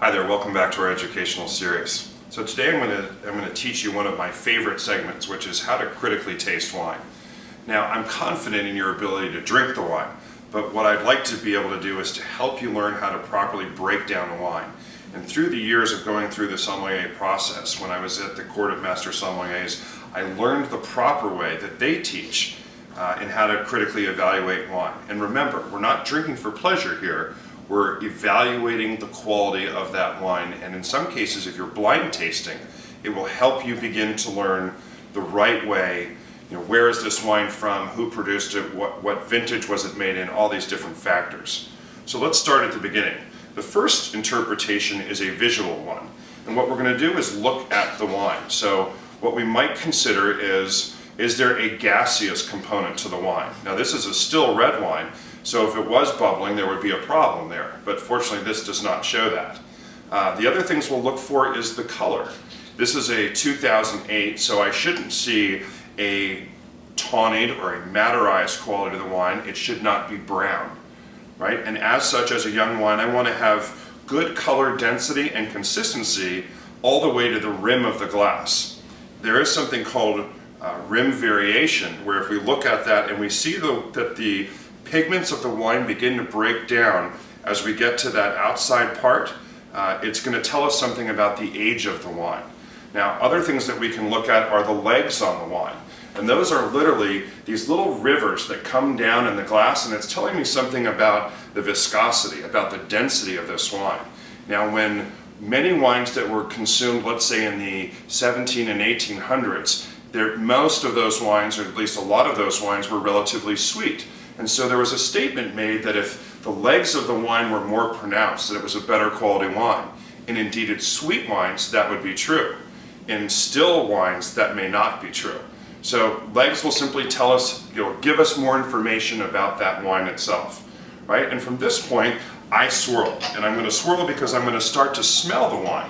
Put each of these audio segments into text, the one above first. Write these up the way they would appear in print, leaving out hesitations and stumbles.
Hi there, welcome back to our educational series. So today I'm going to teach you one of my favorite segments, which is how to critically taste wine. Now, I'm confident in your ability to drink the wine, but what I'd like to be able to do is to help you learn how to properly break down the wine. And through the years of going through the sommelier process, when I was at the Court of Master Sommeliers, I learned the proper way that they teach in how to critically evaluate wine. And remember, we're not drinking for pleasure here. We're evaluating the quality of that wine, and in some cases, if you're blind tasting, it will help you begin to learn the right way. Where is this wine from? Who produced it? What vintage was it made in? All these different factors. So let's start at the beginning. The first interpretation is a visual one, and what we're going to do is look at the wine. So what we might consider is there a gaseous component to the wine? Now, this is a still red wine. So if it was bubbling, there would be a problem there. But fortunately, this does not show that. The other things we'll look for is the color. This is a 2008, so I shouldn't see a tawnied or a madderized quality to the wine. It should not be brown, right? And as such, as a young wine, I want to have good color density and consistency all the way to the rim of the glass. There is something called rim variation, where if we look at that and we see that the pigments of the wine begin to break down as we get to that outside part, it's going to tell us something about the age of the wine. Now, other things that we can look at are the legs on the wine. And those are literally these little rivers that come down in the glass, and it's telling me something about the viscosity, about the density of this wine. Now, when many wines that were consumed, let's say in the 17 and 1800s, most of those wines, or at least a lot of those wines, were relatively sweet. And so there was a statement made that if the legs of the wine were more pronounced, that it was a better quality wine. And indeed, in sweet wines, that would be true. In still wines, that may not be true. So legs will simply tell us, give us more information about that wine itself, right? And from this point, I swirl. And I'm going to swirl because I'm going to start to smell the wine.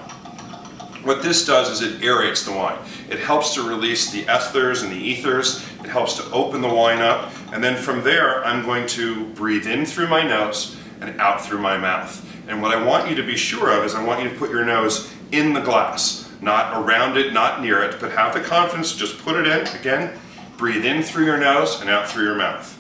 What this does is it aerates the wine. It helps to release the ethers and the ethers. It helps to open the wine up. And then from there, I'm going to breathe in through my nose and out through my mouth. And what I want you to be sure of is I want you to put your nose in the glass, not around it, not near it, but have the confidence to just put it in. Again, breathe in through your nose and out through your mouth.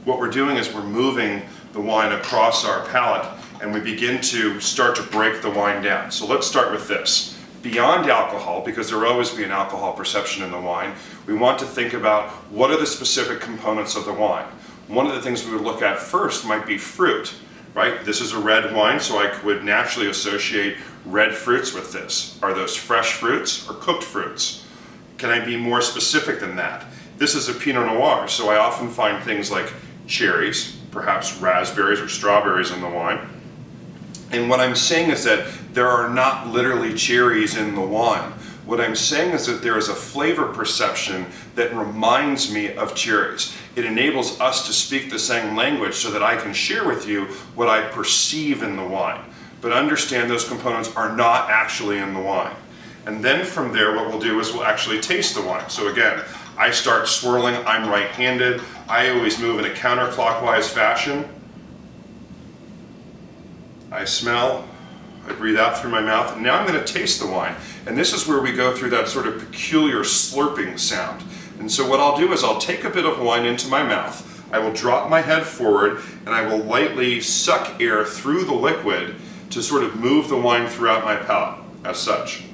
What we're doing is we're moving the wine across our palate, and we begin to start to break the wine down. So let's start with this. Beyond alcohol, because there will always be an alcohol perception in the wine, we want to think about what are the specific components of the wine. One of the things we would look at first might be fruit, right? This is a red wine, so I would naturally associate red fruits with this. Are those fresh fruits or cooked fruits? Can I be more specific than that? This is a Pinot Noir, so I often find things like cherries, perhaps raspberries or strawberries in the wine. And what I'm saying is that there are not literally cherries in the wine. What I'm saying is that there is a flavor perception that reminds me of cherries. It enables us to speak the same language so that I can share with you what I perceive in the wine. But understand those components are not actually in the wine. And then from there, what we'll do is we'll actually taste the wine. So again, I start swirling, I'm right-handed. I always move in a counterclockwise fashion. I smell, I breathe out through my mouth, and now I'm going to taste the wine. And this is where we go through that sort of peculiar slurping sound. And so what I'll do is I'll take a bit of wine into my mouth, I will drop my head forward, and I will lightly suck air through the liquid to sort of move the wine throughout my palate, as such.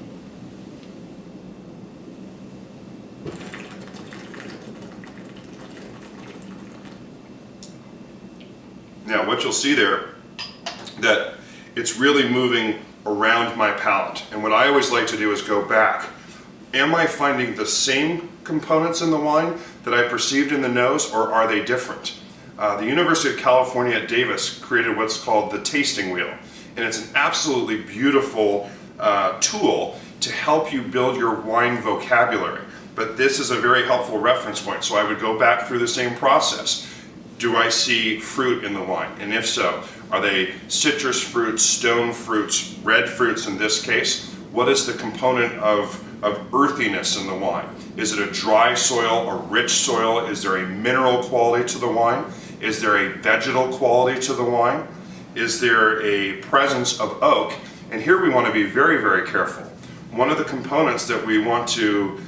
Now what you'll see there, that it's really moving around my palate. And what I always like to do is go back. Am I finding the same components in the wine that I perceived in the nose, or are they different? The University of California at Davis created what's called the tasting wheel. And it's an absolutely beautiful tool to help you build your wine vocabulary. But this is a very helpful reference point. So I would go back through the same process. Do I see fruit in the wine? And if so, are they citrus fruits, stone fruits, red fruits in this case? What is the component of earthiness in the wine? Is it a dry soil, a rich soil? Is there a mineral quality to the wine? Is there a vegetal quality to the wine? Is there a presence of oak? And here we want to be very, very careful. One of the components that we want to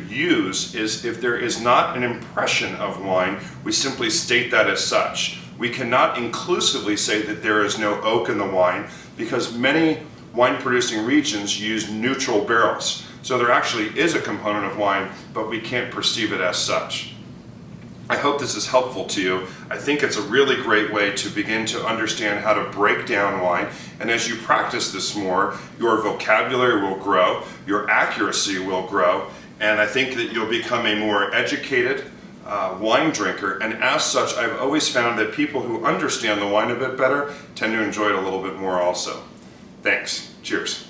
use is if there is not an impression of wine, we simply state that as such. We cannot inclusively say that there is no oak in the wine because many wine producing regions use neutral barrels. So there actually is a component of wine, but we can't perceive it as such. I hope this is helpful to you. I think it's a really great way to begin to understand how to break down wine. And as you practice this more, your vocabulary will grow, your accuracy will grow, and I think that you'll become a more educated wine drinker. And as such, I've always found that people who understand the wine a bit better tend to enjoy it a little bit more also. Thanks. Cheers.